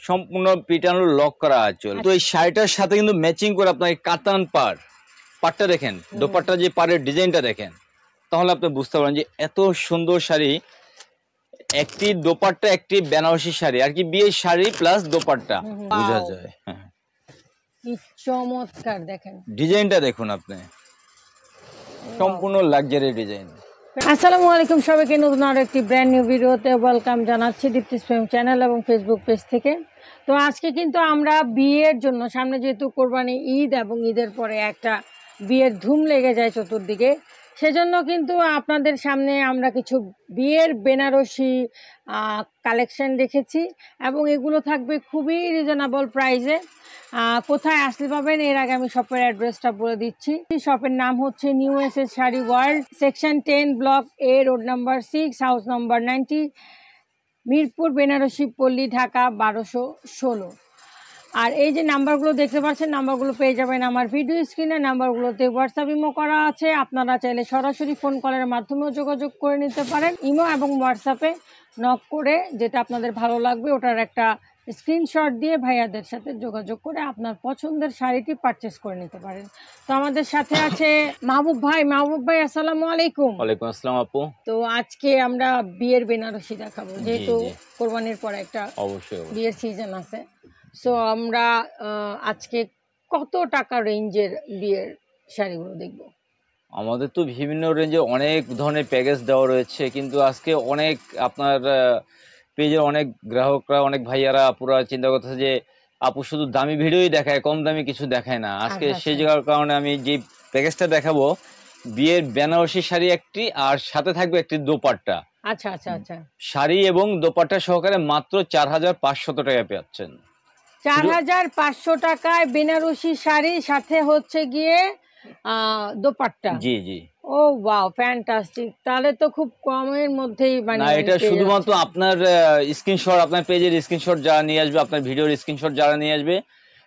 সম্পূর্ণ পিটানো লক করা আঁচল। তো এই শাড়িটার সাথে কিন্তু ম্যাচিং করে আপনার কাতান পাড়টা দেখেন, দোপাট্টা যে পাড়ের ডিজাইনটা দেখেন, তাহলে আপনি বুঝতে পারেন যে এত সুন্দর শাড়ি। একটি দোপাট্টা, একটি বেনারসি শাড়ি আর কি, বিয়ের শাড়ি প্লাস দোপাট্টা বোঝা যায়। কি চমৎকার দেখেন ডিজাইনটা দেখুন আপনি, সম্পূর্ণ লাক্সারি ডিজাইন। আসসালামু আলাইকুম সবাইকে, নতুন আরো একটি ব্র্যান্ড নিউ ভিডিওতে ওয়েলকাম জানাচ্ছি দীপ্তিস ফ্রেম চ্যানেল এবং ফেসবুক পেজ থেকে। তো আজকে কিন্তু আমরা বিয়ের জন্য, সামনে যেহেতু কোরবানি ঈদ এবং ঈদের পরে একটা বিয়ের ধুম লেগে যায় চতুর্দিকে, সেজন্য কিন্তু আপনাদের সামনে আমরা কিছু বিয়ের বেনারসি কালেকশন রেখেছি এবং এগুলো থাকবে খুবই রিজনেবল প্রাইসে। কোথায় আসলে পাবেন এর আগে আমি শপের অ্যাড্রেসটা বলে দিচ্ছি। শপের নাম হচ্ছে new SS sari world, section 10, block A, road number 6, house number 90, Mirpur, Benarasi Palli, Dhaka 1216। আর এই যে নাম্বারগুলো দেখতে পাচ্ছেন, নাম্বারগুলো পেয়ে যাবেন আমার ভিডিও স্ক্রিনে। নাম্বারগুলোতে হোয়াটসঅ্যাপ ইমো করা আছে, আপনারা চাইলে সরাসরি ফোন কলের মাধ্যমেও যোগাযোগ করে নিতে পারেন। ইমো এবং হোয়াটসঅ্যাপে নক করে যেটা আপনাদের ভালো লাগবে ওটার একটা স্ক্রিনশট দিয়ে ভাইয়াদের সাথে যোগাযোগ করে আপনার পছন্দের শাড়িটি পারচেস করে নিতে পারেন। তো আমাদের সাথে আছে মাহবুব ভাই। মাহবুব ভাই আসসালামু আলাইকুম। ওয়ালাইকুম আসসালাম আপু। তো আজকে আমরা বিয়ের বেনারসি দেখাবো, যেহেতু কোরবানির পরে একটা অবশ্যই বিয়ের সিজন আছে। সো আমরা আজকে কত টাকা রেঞ্জের বিয়ের শাড়িগুলো দেখব? আমাদের তো বিভিন্ন রেঞ্জে অনেক ধরনের প্যাকেজ দেওয়া রয়েছে, কিন্তু আজকে অনেক আপনার পেজের অনেক গ্রাহকরা, অনেক ভাইয়ারা পুরা চিন্তা করতেছে যে আপু শুধু দামি ভিডিওই দেখায়, কম দামি কিছু দেখায় না। আজকে সেই জায়গার কারণে আমি যে প্যাকেজটা দেখাবো, বিয়ের বেনারসি শাড়ি একটি, আর সাথে থাকবে একটি দোপাট্টা। আচ্ছা আচ্ছা আচ্ছা, শাড়ি এবং দোপাট্টা সহকারে মাত্র 4500 টাকায় পাচ্ছেন। 4500 টাকায় বেনারসি শাড়ি, সাথে হচ্ছে গিয়ে দোপাট্টা। জি জি। ও ওয়াও, ফ্যান্টাস্টিক। তাহলে তো খুব কমের মধ্যেই না, এটা শুধুমাত্র আপনার স্ক্রিনশট, আপনার পেজের স্ক্রিনশট যারা নিয়ে আসবে, আপনার ভিডিওর স্ক্রিনশট যারা নিয়ে আসবে,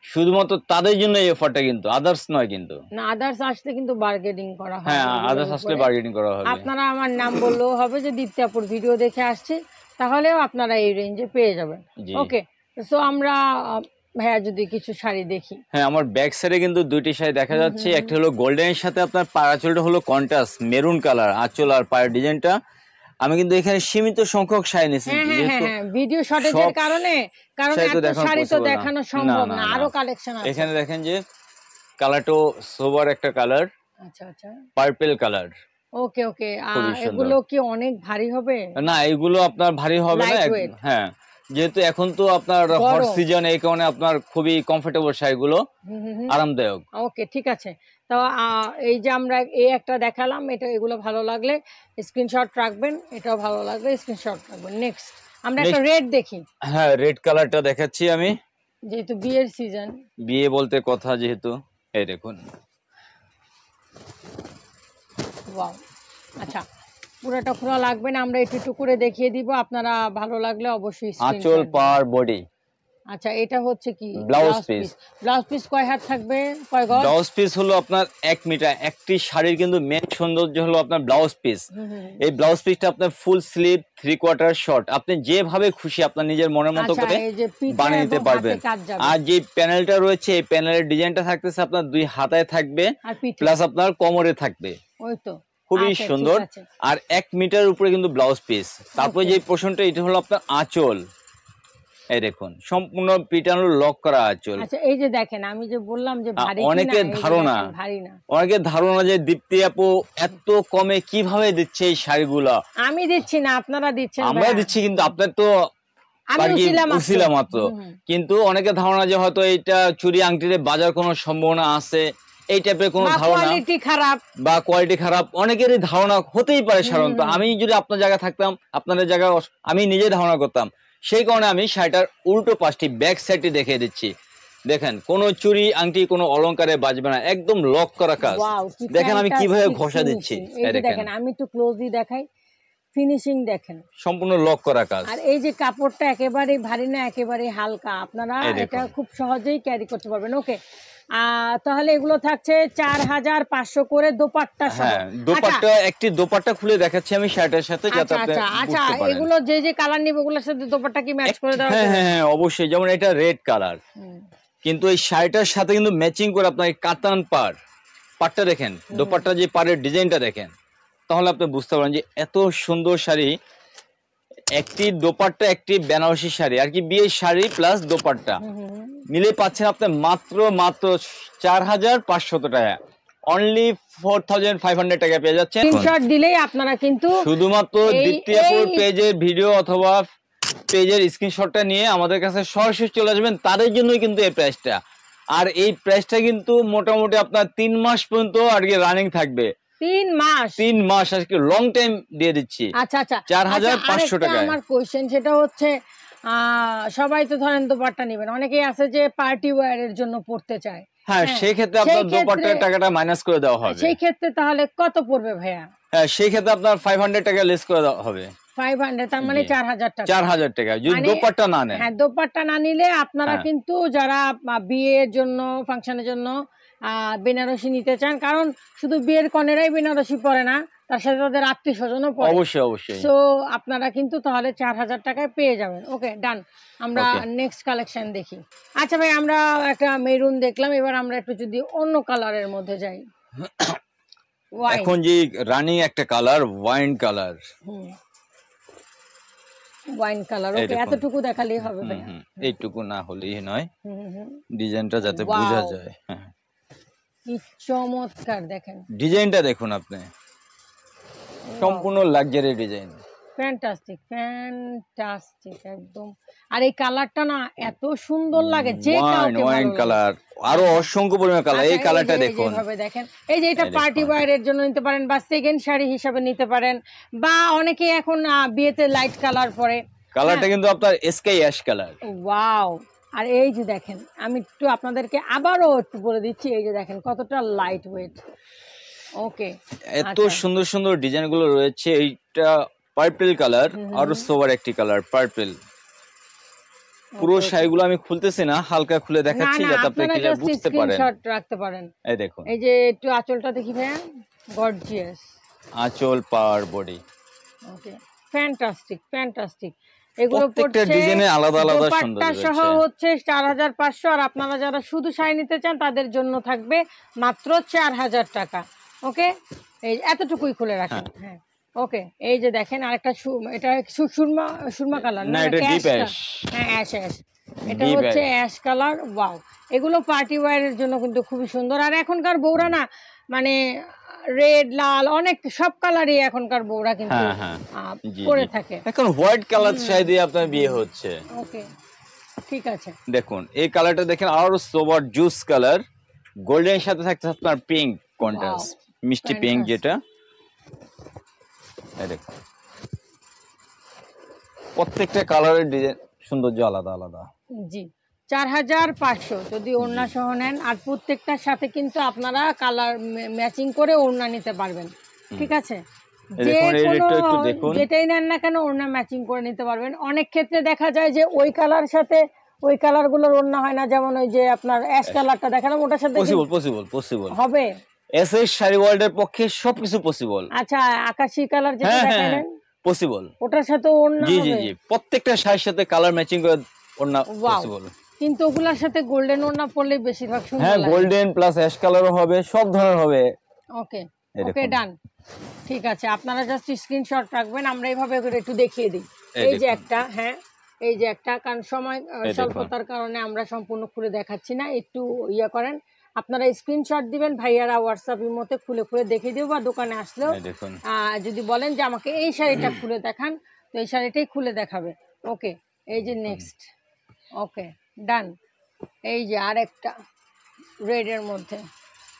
শুধুমাত্র তাদের জন্য এই অফারটা, কিন্তু আদার্স নয়। কিন্তু না, আদার্স আসলে কিন্তু বার্গেনিং করা হবে। হ্যাঁ, আদার্স আসলে বার্গেনিং করা হবে। আপনারা আমার নাম বললেও হবে যে দীপ্তি আপুর ভিডিও দেখে আসছে, তাহলেও আপনারা এই রেঞ্জে পেয়ে যাবেন। ওকে, সো আমরা ভাইয়া যদি কিছু শাড়ি দেখি। হ্যাঁ, আমার ব্যাক সাইডে কিন্তু দুইটি শাড়ি দেখা যাচ্ছে। একটা হলো গোল্ডেনের সাথে আপনার আঁচলটা হলো কন্ট্রাস্ট মেরুন কালার আঁচল, আর পায়ের ডিজাইনটা। আমি কিন্তু এখানে সীমিত সংখ্যক শাড়ি নিয়েছি, যেহেতু ভিডিও শর্টেজের কারণে, কারণ এত শাড়ি তো দেখানো সম্ভব না, আরো কালেকশন আছে। এখানে দেখেন যে কালারটা সোবার একটা কালার। আচ্ছা আচ্ছা, পার্পল কালার। ওকে ওকে, এগুলো কি অনেক ভারী হবে? না, এগুলো আপনার ভারী হবে না। হ্যাঁ, যেহেতু এখন তো আপনার হট সিজন, এই কারণে আপনার খুবই কমফোর্টেবল শাড়িগুলো, আরামদায়ক। ওকে, ঠিক আছে। তো এই যে আমরা এই একটা দেখালাম, এটা এগুলো ভালো লাগলে স্ক্রিনশট রাখবেন, এটাও ভালো লাগলে স্ক্রিনশট রাখবেন। নেক্সট আমরা একটা রেড দেখি। হ্যাঁ, রেড কালারটা দেখাচ্ছি আমি, যেহেতু বিয়ের সিজন, বিয়ে বলতে কথা যেহেতু। এই দেখুন, ওয়াও। আচ্ছা, পুরোটা খোলা লাগবে না, আমরা একটু করে দেখিয়ে দিব, আপনারা ভালো লাগলে অবশ্যই আঁচল, পার, বডি। আচ্ছা, এটা হচ্ছে কি ব্লাউজ পিস। ব্লাউজ পিস কয় হাত থাকবে, কয় গজ? ব্লাউজ পিস হলো আপনার 1 মিটার। একটি শাড়ির কিন্তু মেন সৌন্দর্য হলো আপনার ব্লাউজ পিস। এই ব্লাউজ পিসটা আপনার ফুল স্লিভ, 3/4 শর্ট, আপনি যেভাবে খুশি আপনার নিজের মনের মতো করে বানিয়ে নিতে পারবেন। আর যে প্যানেলটা রয়েছে, এই প্যানেলের ডিজাইনটা থাকতেছে আপনার 2 হাতায় থাকবে, প্লাস আপনার কোমরে থাকবে। ওই তো, খুবই সুন্দর। আর 1 মিটারের উপরে কিন্তু ব্লাউজ পিস। তারপরে যে পোর্শনটা, এটা হলো আপনার আঁচল। এই দেখুন, সম্পূর্ণ পিটানো লক করা আঁচল। আচ্ছা, এই যে দেখেন, আমি যে বললাম যে ভারী, অনেকের ধারণা, অনেকের ধারণা যে দীপ্তি আপু এত কমে কিভাবে দিচ্ছে এই শাড়িগুলো। আমি দিচ্ছি না, আপনারা দিচ্ছেন। আমরা দিচ্ছি, কিন্তু আপনার তো উসিলা মাত্র। কিন্তু অনেকের ধারণা যে হয়তো এইটা চুরি আংটির বাজার কোনো সম্ভাবনা আছে, এই টাইপের কোনো ধারণা, বা কোয়ালিটি খারাপ, অনেকেরই ধারণা হতেই পারে সাধারণত। আমি যদি আপনার জায়গায় থাকতাম, আপনাদের জায়গায় আমি নিজে ধারণা করতাম। সেই কারণে আমি শাড়িটার উল্টো পাশটি, ব্যাক সাইডটি দেখিয়ে দিচ্ছি। দেখেন, কোনো চুরি আংটি, কোনো অলংকারে বাজবে না, একদম লক করা কাজ। দেখেন আমি কিভাবে ঘষা দিচ্ছি, দেখেন আমি একটু ক্লোজলি দেখাই, ফিনিশিং দেখেন, সম্পূর্ণ লক করা কাজ। আর এই যে কাপড়টা একেবারে ভারী না, একেবারে হালকা, আপনারা এটা খুব সহজেই ক্যারি করতে পারবেন। ওকে, তাহলে এগুলো থাকছে 4500 করে দোপাট্টা সহ। হ্যাঁ, দোপাট্টা একটি দোপাট্টা খুলে দেখাচ্ছি আমি শার্টের সাথে, যাতে আপনি আচ্ছা এগুলো যে কালার নিব ওগুলোর সাথে দোপাট্টা কি ম্যাচ করে দেওয়া যাবে? হ্যাঁ অবশ্যই। যেমন এটা রেড কালার, কিন্তু এই শাড়িটার সাথে কিন্তু ম্যাচিং করে আপনার কাতান পাড়টা দেখেন, দোপাট্টা যে পাড়ের ডিজাইনটা দেখেন, তাহলে আপনি বুঝতে পারেন যে এত সুন্দর শাড়ি। একটি দোপাট্টা, একটি বেনারসি শাড়ি আর কি, বিয়ের শাড়ি প্লাস দোপাট্টা মিলে পাচ্ছেন আপনি মাত্র 4500 টাকা, অনলি 4500 টাকা পেয়ে যাচ্ছেন। স্ক্রিনশট দিলেই আপনারা কিন্তু শুধুমাত্র দ্বিতীয়পুর পেজের ভিডিও অথবা পেজের স্ক্রিনশটটা নিয়ে আমাদের কাছে সরাসরি চলে আসবেন, তাদের জন্যই কিন্তু এই প্রাইসটা। আর এই প্রাইসটা কিন্তু মোটামুটি আপনার 3 মাস পর্যন্ত আর কি রানিং থাকবে। 3 মাস আজকে লং টাইম দিয়ে দিচ্ছি। আচ্ছা 4500 টাকা। আমার কোশ্চেন সেটা হচ্ছে, সবাই তো ধরেন দোপাট্টা নেবেন, অনেকেই আছে যে পার্টি ওয়্যার এর জন্য পড়তে চায়। হ্যাঁ, সেই ক্ষেত্রে আপনার দোপাট্টার টাকাটা মাইনাস করে দেওয়া হবে। সেই ক্ষেত্রে তাহলে কত পড়বে ভাইয়া? হ্যাঁ, সেই ক্ষেত্রে আপনার 500 টাকা লেস করে দেওয়া হবে। 500, তার মানে 4000 টাকা। 4000 টাকা যদি দোপাট্টা না নেন। হ্যাঁ, দোপাট্টা না নিলে আপনারা কিন্তু যারা বিয়ের জন্য, ফাংশনের জন্য বেনারসি নিতে চান, কারণ শুধু বিয়ের কনেরাই বেনারসি পরে না, তার সাথে তাদের আত্মীয় স্বজনও পরে। অবশ্যই। সো আপনারা কিন্তু তাহলে 4000 টাকায় পেয়ে যাবেন। ওকে, ডান। আমরা নেক্সট কালেকশন দেখি। আচ্ছা ভাই, আমরা একটা মেরুন দেখলাম, এবার আমরা একটু যদি অন্য কালারের মধ্যে যাই। এখন যে রানিং একটা colour, wine colour. Wine colour, okay, এতটুকু দেখালেই হবে ভাই? এইটুকু না হলেই নয়, ডিজাইনটা যাতে বোঝা যায়। কি চমৎকার দেখেন ডিজাইনটা, দেখুন আপনি, সম্পূর্ণ লাক্সারি ডিজাইন। ফ্যান্টাস্টিক একদম। আর এই কালারটা না এত সুন্দর লাগে, যে কাউকে ওয়াইন কালার, আরো অসংখ্য পরিমাণ কালার। এই কালারটা দেখুন, দেখেন, এই যে এটা পার্টি ওয়্যারের জন্য নিতে পারেন, বা সেকেন্ড শাড়ি হিসাবে নিতে পারেন, বা অনেকে এখন বিয়েতে লাইট কালার পরে। কালারটা কিন্তু আপনার স্কাই অ্যাশ কালার। ওয়াও। আর এই যে দেখেন, আমি একটু আপনাদেরকে আবারও একটু বলে দিচ্ছি, এই যে দেখেন কতটা লাইট ওয়েট। ওকে, এত সুন্দর সুন্দর ডিজাইন গুলো রয়েছে। এইটা পার্পল কালার, আর সোবার একটি কালার পার্পল। পুরো শাড়িগুলো আমি খুলতেছি না, হালকা খুলে দেখাচ্ছি যাতে আপনি ক্লিয়ার বুঝতে পারেন। স্ক্রিনশট রাখতে পারেন। এই দেখুন, এই যে একটু আঁচলটা দেখি ভাইয়া, গর্জিয়াস আঁচল, পার, বডি। ওকে, ফ্যান্টাস্টিক। এগুলো প্রত্যেকটা ডিজাইনে আলাদা আলাদা সুন্দর দোপাট্টা সহ হচ্ছে 4500। আর আপনারা যারা শুধু শাড়ি নিতে চান তাদের জন্য থাকবে মাত্র 4000 টাকা। ওকে, এই এতটুকুই খুলে রাখেন। হ্যাঁ, ওকে, এই যে দেখেন আরেকটা, এটা সুরমা কালার না, এটা ডিপ অ্যাশ। হ্যাঁ, অ্যাশ, এটা হচ্ছে অ্যাশ কালার। ওয়াও, এগুলো পার্টি ওয়্যারের জন্য কিন্তু খুবই সুন্দর। আর এখনকার বউরা না, মানে রেড, লাল, অনেক সব কালারই এখনকার বউরা কিন্তু পরে থাকে। এখন হোয়াইট কালার শাড়ি দিয়ে আপনার বিয়ে হচ্ছে। ওকে, ঠিক আছে। দেখুন এই কালারটা দেখেন, আরো সোবার জুস কালার, গোল্ডেন সাথে থাকছে আপনার পিঙ্ক কন্ট্রাস্ট, মিষ্টি পিঙ্ক যেটা। এই দেখুন, প্রত্যেকটা কালারের ডিজাইন সৌন্দর্য আলাদা আলাদা। জি, 4500 যদি ওড়না সহ নেন। আর প্রত্যেকটার সাথে কিন্তু আপনারা কালার ম্যাচিং করে ওড়না নিতে পারবেন। ঠিক আছে, যেটাই নেন না কেন ওড়না ম্যাচিং করে নিতে পারবেন। অনেক ক্ষেত্রে দেখা যায় যে ওই কালার সাথে ওই কালার গুলোর ওড়না হয় না, যেমন ওই যে আপনার অ্যাশ কালারটা দেখালাম, ওটার সাথে পসিবল হবে। এস এস শাড়ি ওয়ার্ল্ডের পক্ষে সবকিছু পসিবল। আচ্ছা, আকাশী কালার যেটা দেখালেন পসিবল, ওটার সাথে ওড়না হবে। জি, প্রত্যেকটা শাড়ির সাথে কালার ম্যাচিং করে ওড়না পসিবল। কিন্তু ওগুলোর সাথে গোল্ডেন ওড়না পরলে বেশিরভাগ সুন্দর লাগে। হ্যাঁ, গোল্ডেন প্লাস অ্যাশ কালারও হবে, সব ধরনের হবে। ওকে, ডান। ঠিক আছে, আপনারা জাস্ট স্ক্রিনশট রাখবেন, আমরা এইভাবে করে একটু দেখিয়ে দিই। এই যে একটা, হ্যাঁ এই যে একটা, কারণ সময় স্বল্পতার কারণে আমরা সম্পূর্ণ খুলে দেখাচ্ছি না, একটু ইয়া করেন। আপনারা স্ক্রিনশট দিবেন, ভাইয়ারা হোয়াটসঅ্যাপ মধ্যে খুলে দেখিয়ে দেবো, বা দোকানে আসলেও যদি বলেন যে আমাকে এই শাড়িটা খুলে দেখান, তো এই শাড়িটাই খুলে দেখাবে। ওকে, এই যে নেক্সট। ওকে, ডান। এই যে আরেকটা রেডের মধ্যে,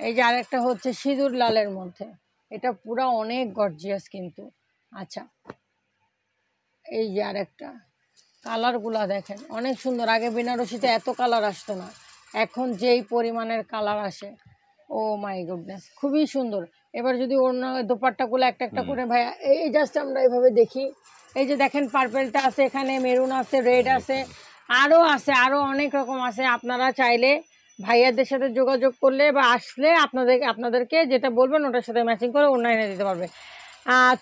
এই যে আরেকটা হচ্ছে সিঁদুর লালের মধ্যে, এটা পুরো অনেক গর্জিয়াস কিন্তু। আচ্ছা, এই যে আরেকটা, কালারগুলা দেখেন অনেক সুন্দর। আগে বেনারসিতে এত কালার আসতো না, এখন যেই পরিমাণের কালার আসে, ও মাই গুডনেস, খুবই সুন্দর। এবার যদি অন্য দোপাট্টাগুলো একটা একটা করে ভাইয়া, এই জাস্ট আমরা এইভাবে দেখি। এই যে দেখেন, পার্পেলটা আছে এখানে, মেরুন আছে, রেড আছে, আরও অনেক রকম আছে। আপনারা চাইলে ভাইয়াদের সাথে যোগাযোগ করলে বা আসলে আপনাদেরকে যেটা বলবেন ওটার সাথে ম্যাচিং করে ওড়না এনে দিতে পারবে।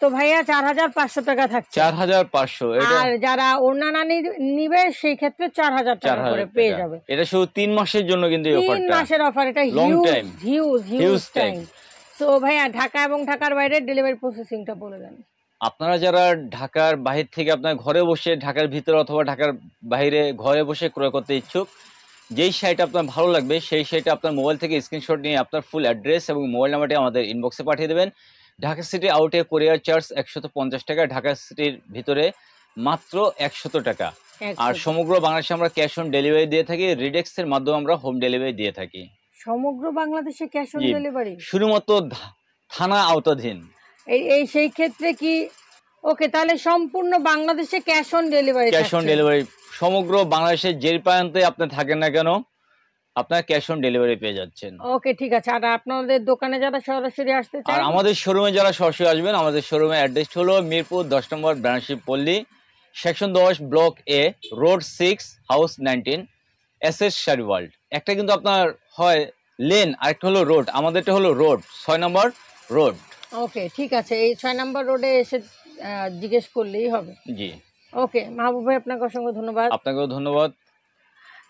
তো ভাইয়া 4500 টাকা থাকছে। 4500। আর যারা ওড়না না নিবে সেই ক্ষেত্রে 4000 টাকা করে পেয়ে যাবে। এটা শুধু 3 মাসের জন্য কিন্তু এই অফারটা। 3 মাসের অফার, এটা হিউজ টাইম। সো ভাইয়া ঢাকা এবং ঢাকার বাইরে ডেলিভারি প্রসেসিংটা বলে দেন। আপনারা যারা ঢাকার বাহির থেকে আপনার ঘরে বসে, ঢাকার ভিতরে অথবা ঢাকার বাইরে ঘরে বসে ক্রয় করতে ইচ্ছুক, যেই শাড়িটা আপনার ভালো লাগবে সেই শাড়িটা আপনার মোবাইল থেকে স্ক্রিনশট নিয়ে আপনার ফুল অ্যাড্রেস এবং মোবাইল নাম্বারটি আমাদের ইনবক্সে পাঠিয়ে দেবেন। ঢাকা সিটি আউটে কুরিয়ার চার্জ 150 টাকা, ঢাকা সিটির ভিতরে মাত্র 100 টাকা। আর সমগ্র বাংলাদেশে আমরা ক্যাশ অন ডেলিভারি দিয়ে থাকি, রিডেক্সের মাধ্যমে আমরা হোম ডেলিভারি দিয়ে থাকি। সমগ্র বাংলাদেশে ক্যাশ অন ডেলিভারি? শুধুমাত্র থানা আওতাধীন। এই সেই ক্ষেত্রে কি ওকে, তাহলে সম্পূর্ণ বাংলাদেশে cash on delivery? Cash on delivery সমগ্র বাংলাদেশের যে প্রান্তে আপনি থাকেন না কেন আপনার ক্যাশ অন ডেলিভারি পেয়ে যাচ্ছেন। ওকে ঠিক আছে। আর আপনাদের দোকানে যারা সরাসরি আসতে চায়, আর আমাদের শোরুমে যারা সরাসরি আসবেন, আমাদের শোরুমের অ্যাড্রেস হলো মিরপুর 10 নম্বর ব্রাঞ্চশিপ পল্লী, section 10 block A, road 6, house 19, SS sari world. একটা কিন্তু আপনার হয় লেন, আরেকটা হলো রোড, আমাদেরটা হলো রোড, 6 নম্বর রোড। ওকে ঠিক আছে, এই 6 নম্বর রোডে এসে জিজ্ঞেস করলেই হবে। জি ওকে মাহবুব ভাই, আপনাকে অসংখ্য ধন্যবাদ। আপনাকেও ধন্যবাদ।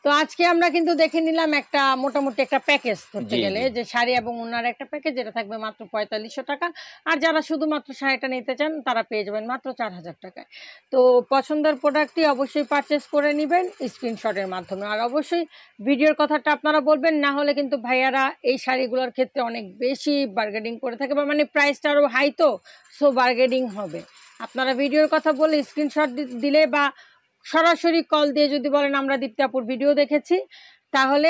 তো আজকে আমরা কিন্তু দেখে নিলাম একটা মোটামুটি একটা প্যাকেজ ধরতে গেলে, যে শাড়ি এবং ওনার একটা প্যাকেজ, যেটা থাকবে মাত্র 4500 টাকা। আর যারা শুধুমাত্র শাড়িটা নিতে চান তারা পেয়ে যাবেন মাত্র 4000 টাকায়। তো পছন্দের প্রোডাক্টটি অবশ্যই পারচেস করে নেবেন স্ক্রিনশটের মাধ্যমে। আর অবশ্যই ভিডিওর কথাটা আপনারা বলবেন, না হলে কিন্তু ভাইয়ারা এই শাড়িগুলোর ক্ষেত্রে অনেক বেশি বার্গেনিং করে থাকে, বা মানে প্রাইসটা আরও হাই, তো সো বার্গেনিং হবে। আপনারা ভিডিওর কথা বলে স্ক্রিনশট দিলে বা সরাসরি কল দিয়ে যদি বলেন আমরা দীপ্তি আপুর ভিডিও দেখেছি, তাহলে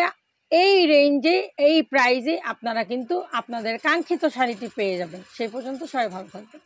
এই রেঞ্জে এই প্রাইজে আপনারা কিন্তু আপনাদের কাঙ্ক্ষিত শাড়িটি পেয়ে যাবেন। সেই পর্যন্ত সবাই ভালো থাকবেন।